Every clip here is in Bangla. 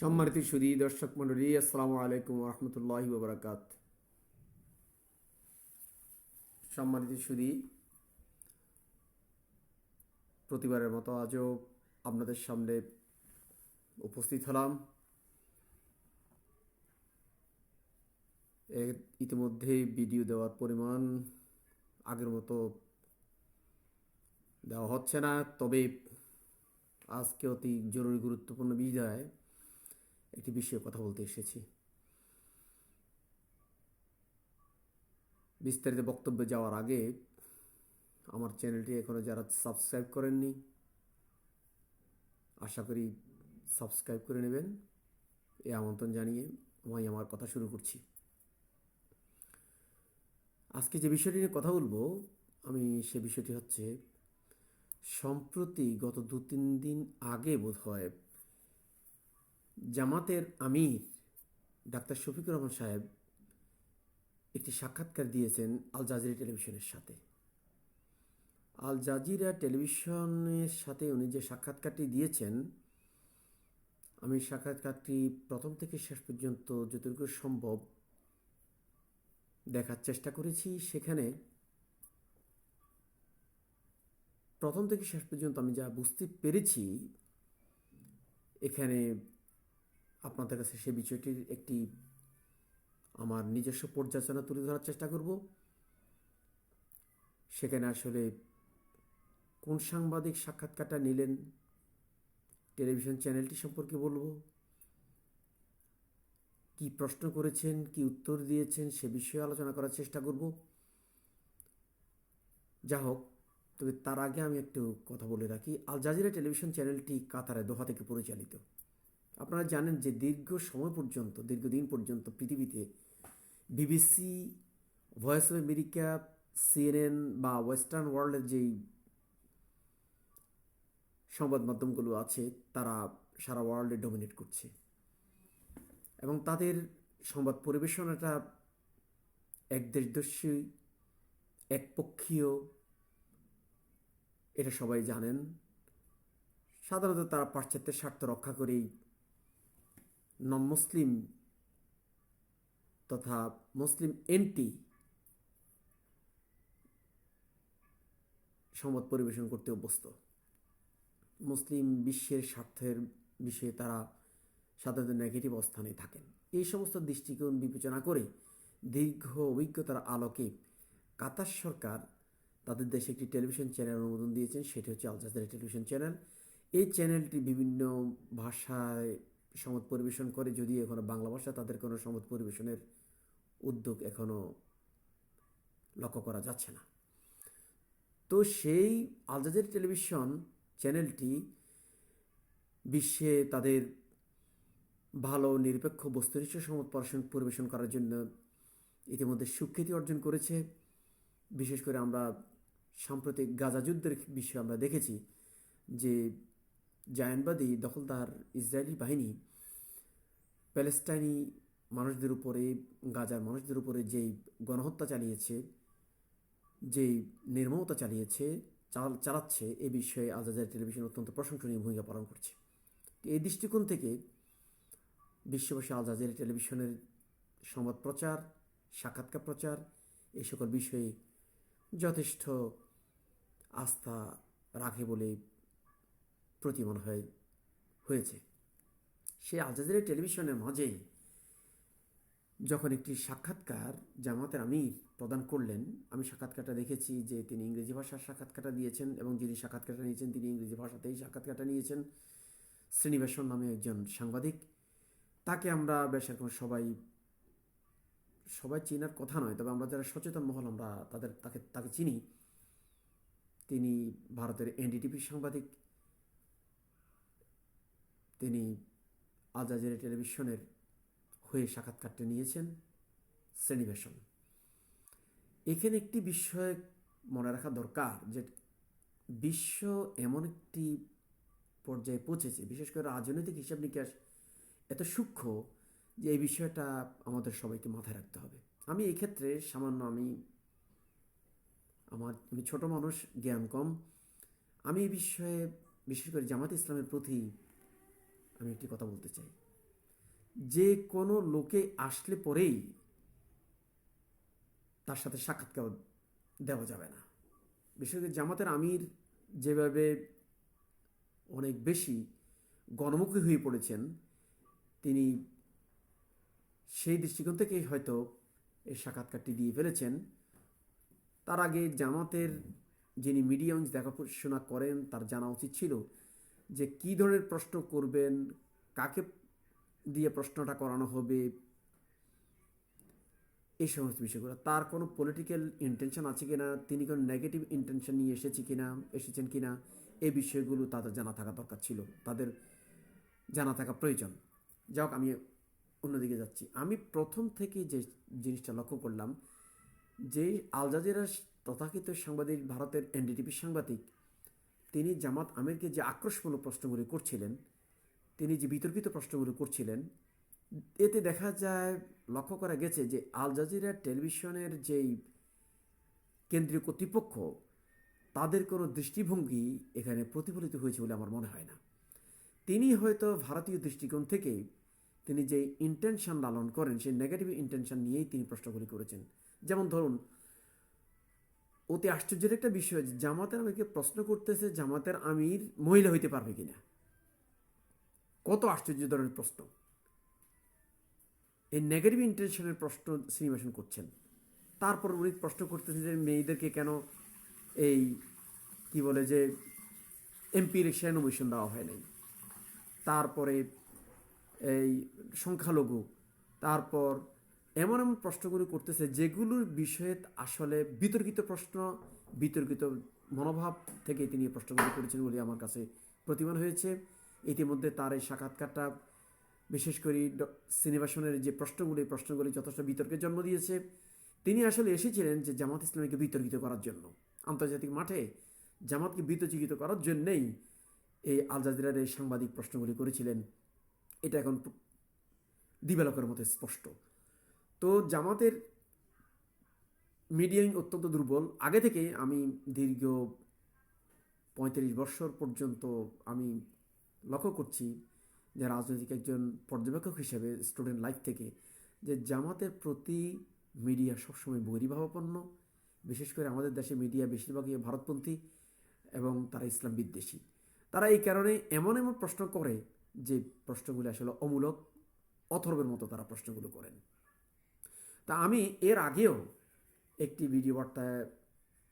সম্মানিত সুধী দর্শক মণ্ডলী, আসসালামু আলাইকুম রহমতুল্লাহি ওবরাকাত। সম্মানিত সুধী, প্রতিবারের মতো আজও আপনাদের সামনে উপস্থিত হলাম। ইতিমধ্যেই ভিডিও দেওয়ার পরিমাণ আগের মতো দেওয়া হচ্ছে না, তবে আজকে অতি জরুরি গুরুত্বপূর্ণ বিধায় একটি বিষয়ে কথা বলতে এসেছি। বিস্তারিত বক্তব্যে যাওয়ার আগে আমার চ্যানেলটি এখনও যারা সাবস্ক্রাইব করেননি, আশা করি সাবস্ক্রাইব করে নেবেন। এই আমন্ত্রণ জানিয়ে আমি আমার কথা শুরু করছি। আজকে যে বিষয়টি নিয়ে কথা বলবো সে বিষয়টি হচ্ছে, সম্প্রতি গত 2-3 দিন আগে বোধহয় জামাতের আমির ডাক্তার শফিকুর রহমান সাহেব একটি সাক্ষাৎকার দিয়েছেন আল জাজিরা টেলিভিশনের সাথে। আল জাজিরা টেলিভিশনের সাথে উনি যে সাক্ষাৎকারটি দিয়েছেন, আমি সাক্ষাৎকারটি প্রথম থেকে শেষ পর্যন্ত যতটুকু সম্ভব দেখার চেষ্টা করেছি। সেখানে প্রথম থেকে শেষ পর্যন্ত আমি যা বুঝতে পেরেছি, এখানে আপনাদের কাছে সে বিষয়টির একটি আমার নিজস্ব পর্যালোচনা তুলে ধরার চেষ্টা করব। সেখানে আসলে কোন সাংবাদিক সাক্ষাৎকারটা নিলেন, টেলিভিশন চ্যানেলটি সম্পর্কে বলবো, কি প্রশ্ন করেছেন, কি উত্তর দিয়েছেন, সে বিষয়ে আলোচনা করার চেষ্টা করব। যা হোক, তবে তার আগে আমি একটু কথা বলে রাখি। আল জাজিরা টেলিভিশন চ্যানেলটি কাতারে, দোহা থেকে পরিচালিত। আপনারা জানেন যে দীর্ঘদিন পর্যন্ত পৃথিবীতে BBC, voice of America, CNN বা ওয়েস্টার্ন ওয়ার্ল্ডের যেই সংবাদ মাধ্যমগুলো আছে, তারা সারা ওয়ার্ল্ডে ডমিনেট করছে এবং তাদের সংবাদ পরিবেশনাটা একদেশদর্শী, একপক্ষীয়, এটা সবাই জানেন। সাধারণত তারা পাশ্চাত্যের স্বার্থ রক্ষা করেই নন মুসলিম তথা মুসলিম এন্টি সংবাদ পরিবেশন করতে অভ্যস্ত। মুসলিম বিশ্বের স্বার্থের বিষয়ে তারা সাধারণত নেগেটিভ অবস্থানে থাকেন। এই সমস্ত দৃষ্টিকোণ বিবেচনা করে দীর্ঘ অভিজ্ঞতার আলোকে কাতার সরকার তাদের দেশে একটি টেলিভিশন চ্যানেল অনুমোদন দিয়েছেন, সেটি হচ্ছে আল জাজিরা টেলিভিশন চ্যানেল। এই চ্যানেলটি বিভিন্ন ভাষায় সংবাদ পরিবেশন করে, যদিও এখনও বাংলা ভাষা তাদের কোনো সংবাদ পরিবেশনের উদ্যোগ এখনও লক্ষ্য করা যাচ্ছে না। তো সেই আল জাজিরা টেলিভিশন চ্যানেলটি বিশ্বে তাদের ভালো নিরপেক্ষ বস্তুনিষ্ঠ সংবাদ পরিবেশন করার জন্য ইতিমধ্যে সুখ্যাতি অর্জন করেছে। বিশেষ করে আমরা সাম্প্রতিক গাজা যুদ্ধের বিষয়ে আমরা দেখেছি যে জায়নবাদী দখলদার ইসরায়েলি বাহিনী প্যালেস্টাইনি মানুষদের উপরে, গাজার মানুষদের উপরে যেই গণহত্যা চালিয়েছে, যেই নির্মমতা চালাচ্ছে, এ বিষয়ে আল জাজিরা টেলিভিশন অত্যন্ত প্রশংসনীয় ভূমিকা পালন করছে। এই দৃষ্টিকোণ থেকে বিশ্ববাসী আল জাজিরা টেলিভিশনের সংবাদ প্রচার, সাক্ষাৎকার প্রচার, এই সকল বিষয়ে যথেষ্ট আস্থা রাখে বলে প্রতীয়মান হয়েছে। সেই আল জাজিরা টেলিভিশনের মাঝে যখন একটি সাক্ষাৎকার জামাতের আমির প্রদান করলেন, আমি সাক্ষাৎকারটা দেখেছি যে তিনি ইংরেজি ভাষার সাক্ষাৎকারটা দিয়েছেন এবং যিনি সাক্ষাৎকারটা নিয়েছেন তিনি ইংরেজি ভাষাতেই সাক্ষাৎকারটা নিয়েছেন। শ্রীনিবাসন নামে একজন সাংবাদিক, তাকে আমরা বেশ এখন সবাই চেনার কথা নয়, তবে আমরা যারা সচেতন মহল আমরা তাকে চিনি। তিনি ভারতের এনডিটিভির সাংবাদিক। তিনি আল জাজিরা টেলিভিশনের হয়ে সাক্ষাৎকারটা নিয়েছেন। শ্রীনিবাসন, এখানে একটি বিষয় মনে রাখা দরকার যে বিশ্ব এমন একটি পর্যায়ে পৌঁছেছে, বিশেষ করে রাজনৈতিক হিসাব নিকাশ এত সূক্ষ্ম যে এই বিষয়টা আমাদের সবাইকে মাথায় রাখতে হবে। আমি এই ক্ষেত্রে সামান্য আমি ছোট মানুষ, জ্ঞান কম। আমি এই বিষয়ে বিশেষ করে জামাত ইসলামের প্রতি আমি একটি কথা বলতে চাই। যে কোনো লোকে আসলে পরেই তার সাথে সাক্ষাৎকার দেওয়া যাবে না। বিশেষ করে জামাতের আমির যেভাবে অনেক বেশি গণমুখী হয়ে পড়েছেন, তিনি সেই দৃষ্টিকোণ থেকেই হয়তো এই সাক্ষাৎকারটি দিয়ে ফেলেছেন। তার আগে জামাতের যিনি মিডিয়াম দেখাশোনা করেন তার জানা উচিত ছিল যে কী ধরনের প্রশ্ন করবেন, কাকে দিয়ে প্রশ্নটা করানো হবে, এই সমস্ত বিষয়গুলো। তার কোনো পলিটিক্যাল ইন্টেনশন আছে কিনা, তিনি কোনো নেগেটিভ ইন্টেনশন নিয়ে এসেছেন কিনা, এই বিষয়গুলো তাদের জানা থাকা দরকার ছিল, তাদের জানা থাকা প্রয়োজন। যাক, আমি অন্যদিকে যাচ্ছি। আমি প্রথম থেকে যে জিনিসটা লক্ষ্য করলাম যে আল জাজিরার তথাকথিত সাংবাদিক, ভারতের এনডিটিভির সাংবাদিক, তিনি জামাত আমিরকে যে আক্রোশমূলক প্রশ্নগুলি করছিলেন, তিনি যে বিতর্কিত প্রশ্নগুলো করছিলেন, এতে দেখা যায়, লক্ষ্য করা গেছে যে আল জাজিরা টেলিভিশনের যেই কেন্দ্রীয় কর্তৃপক্ষ, তাদের কোনো দৃষ্টিভঙ্গি এখানে প্রতিফলিত হয়েছে বলে আমার মনে হয় না। তিনি হয়তো ভারতীয় দৃষ্টিকোণ থেকে তিনি যে ইন্টেনশন লালন করেন, সেই নেগেটিভ ইন্টেনশন নিয়েই তিনি প্রশ্নগুলি করেছেন। যেমন ধরুন, অতি আশ্চর্যের একটা বিষয়, জামাতের আমিরকে প্রশ্ন করতেছে জামাতের আমির মহিলা হইতে পারবে কিনা। কত আশ্চর্য ধরনের প্রশ্ন! এই নেগেটিভ ইন্টেনশনের প্রশ্ন শ্রীনিবাসন করছেন। তারপর উনি প্রশ্ন করতেছেন যে মেয়েদেরকে কেন এই কি বলে যে এমপি ইলেকশনে নমিনেশন দেওয়া হয় নাই। তারপরে এই সংখ্যালঘু, তারপর এমন এমন প্রশ্নগুলো করতেছে যেগুলোর বিষয়ে আসলে বিতর্কিত প্রশ্ন, বিতর্কিত মনোভাব থেকে তিনি এই প্রশ্নগুলো করেছেন বলে আমার কাছে প্রতিমান হয়েছে। ইতিমধ্যে তার এই সাক্ষাৎকারটা, বিশেষ করে শ্রীনিবাসনের যে প্রশ্নগুলি, এই প্রশ্নগুলি যথেষ্ট বিতর্কের জন্ম দিয়েছে। তিনি আসলে এসেছিলেন যে জামাত ইসলামীকে বিতর্কিত করার জন্য, আন্তর্জাতিক মাঠে জামাতকে বিতর্কিত করার জন্যেই এই আল জাজিরার এই সাংবাদিক প্রশ্নগুলি করেছিলেন। এটা এখন দিবালোকের মতো স্পষ্ট। তো জামাতের মিডিয়াং অত্যন্ত দুর্বল। আগে থেকে আমি দীর্ঘ 35 বছর পর্যন্ত আমি লক্ষ্য করছি যে রাজনৈতিক একজন পর্যবেক্ষক হিসেবে স্টুডেন্ট লাইফ থেকে, যে জামাতের প্রতি মিডিয়া সবসময় বহির্ভাবাপন্ন। বিশেষ করে আমাদের দেশে মিডিয়া বেশিরভাগই ভারতপন্থী এবং তারা ইসলাম বিদ্বেষী। তারা এই কারণে এমন এমন প্রশ্ন করে যে প্রশ্নগুলো আসলে অমূলক, অথর্বের মতো তারা প্রশ্নগুলো করেন। তা আমি এর আগেও একটি ভিডিও বার্তায়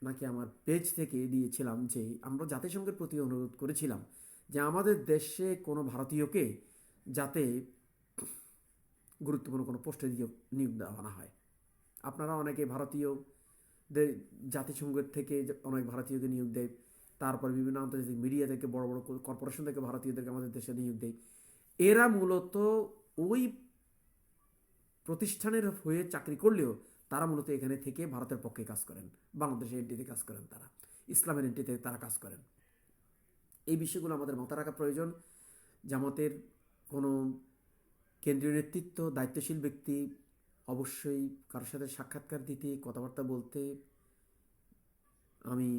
নাকি আমার পেজ থেকে দিয়েছিলাম যে আমরা জাতিসংঘের প্রতি অনুরোধ করেছিলাম যে আমাদের দেশে কোনো ভারতীয়কে যাতে গুরুত্বপূর্ণ কোনো পোস্টে নিয়োগ দেওয়া না হয়। আপনারা অনেকে ভারতীয়দের জাতিসংঘের থেকে অনেক ভারতীয়কে নিয়োগ দেয়, তারপর বিভিন্ন আন্তর্জাতিক মিডিয়া থেকে, বড় বড় কর্পোরেশন থেকে ভারতীয়দেরকে আমাদের দেশে নিয়োগ দেয়। এরা মূলত ওই প্রতিষ্ঠানের হয়ে চাকরি করলেও তারা মূলত এখানে থেকে ভারতের পক্ষে কাজ করেন, বাংলাদেশের এন্টিতে কাজ করেন, তারা ইসলামের এন্টিতে তারা কাজ করেন। এই বিষয়গুলো আমাদের মাথায় রাখা প্রয়োজন। জামাতের কোনো কেন্দ্রীয় নেতৃত্ব, দায়িত্বশীল ব্যক্তি অবশ্যই কারোর সাথে সাক্ষাৎকার দিতে, কথাবার্তা বলতে আমি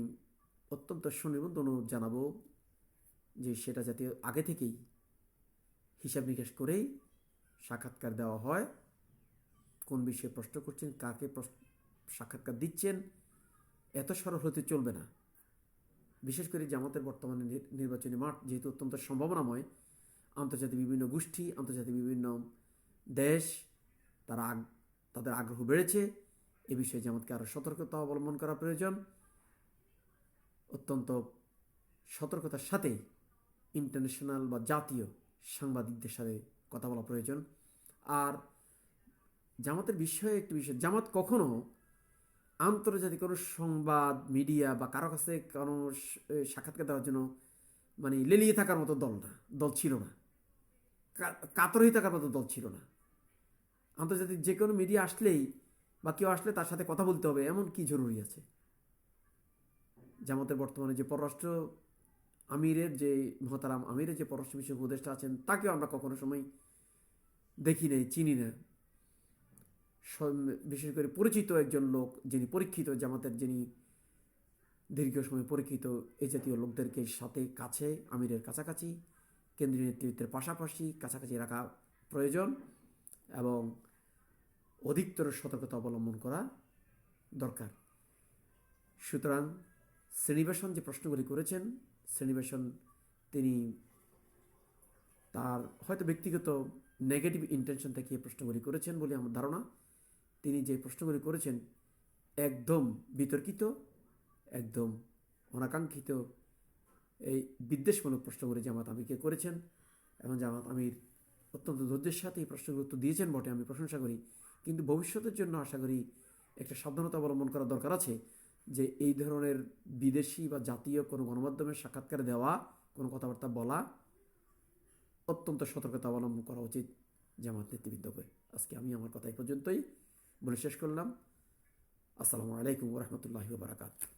অত্যন্ত সুনির্বন্ধ অনুরোধ জানাবো যে সেটা যাতে আগে থেকেই হিসাব নিকাশ করেই সাক্ষাৎকার দেওয়া হয়। কোন বিষয়ে প্রশ্ন করছেন, কাকে সাক্ষাৎকার দিচ্ছেন, এত সরল হতে চলবে না। বিশেষ করে জামাতের বর্তমানে নির্বাচনী মাঠ যেহেতু অত্যন্ত সম্ভাবনাময়, আন্তর্জাতিক বিভিন্ন গোষ্ঠী, আন্তর্জাতিক বিভিন্ন দেশ তাদের আগ্রহ বেড়েছে। এ বিষয়ে জামাতকে আরও সতর্কতা অবলম্বন করা প্রয়োজন। অত্যন্ত সতর্কতার সাথে ইন্টারন্যাশনাল বা জাতীয় সাংবাদিকদের সাথে কথা বলা প্রয়োজন। আর জামাতের বিষয়ে একটি বিষয়, জামাত কখনো আন্তর্জাতিক কোনো সংবাদ, মিডিয়া বা কারো কাছে কোনো সাক্ষাৎকার দেওয়ার জন্য মানে লেলিয়ে থাকার মতো দল ছিল না, কাতর হয়ে থাকার মতো দল ছিল না। আন্তর্জাতিক যে কোনো মিডিয়া আসলেই বা কেউ আসলে তার সাথে কথা বলতে হবে, এমন কি জরুরি আছে? জামাতের বর্তমানে যে পররাষ্ট্র আমিরের যে মহতারাম আমিরের যে পররাষ্ট্র বিষয়ক উপদেষ্টা আছেন, তাকেও আমরা কখনো সময় দেখি নাই, চিনি না। বিশেষ করে পরিচিত একজন লোক, যিনি পরীক্ষিত, জামাতের যিনি দীর্ঘ সময় পরীক্ষিত, এই জাতীয় লোকদেরকে সাথে কাছে, আমিরের কাছাকাছি, কেন্দ্রীয় নেতৃত্বের পাশাপাশি কাছাকাছি রাখা প্রয়োজন। এবং অধিকতর সতর্কতা অবলম্বন করা দরকার। সুতরাং শ্রীনিবাসন যে প্রশ্নগুলি করেছেন, শ্রীনিবাসন তিনি তার হয়তো ব্যক্তিগত নেগেটিভ ইন্টেনশন থেকে এই প্রশ্নগুলি করেছেন বলে আমার ধারণা। তিনি যে প্রশ্নগুলি করেছেন একদম বিতর্কিত, একদম অনাকাঙ্ক্ষিত এই বিদ্বেষমূলক প্রশ্নগুলি জামাত আমিরকে করেছেন এবং জামাত আমির অত্যন্ত ধৈর্যের সাথে এই প্রশ্নগুলো উত্তর দিয়েছেন বটে, আমি প্রশংসা করি। কিন্তু ভবিষ্যতের জন্য আশা করি একটা সাবধানতা অবলম্বন করা দরকার আছে যে এই ধরনের বিদেশি বা জাতীয় কোনো গণমাধ্যমের সাক্ষাৎকারে দেওয়া কোনো কথাবার্তা বলা অত্যন্ত সতর্কতা অবলম্বন করা উচিত জামাত নেতৃবৃন্দকে। আজকে আমি আমার কথা এই পর্যন্তই বলে শেষ করলাম। আসসালামু আলাইকুম ওয়া রাহমাতুল্লাহি ওয়া বারাকাতুহু।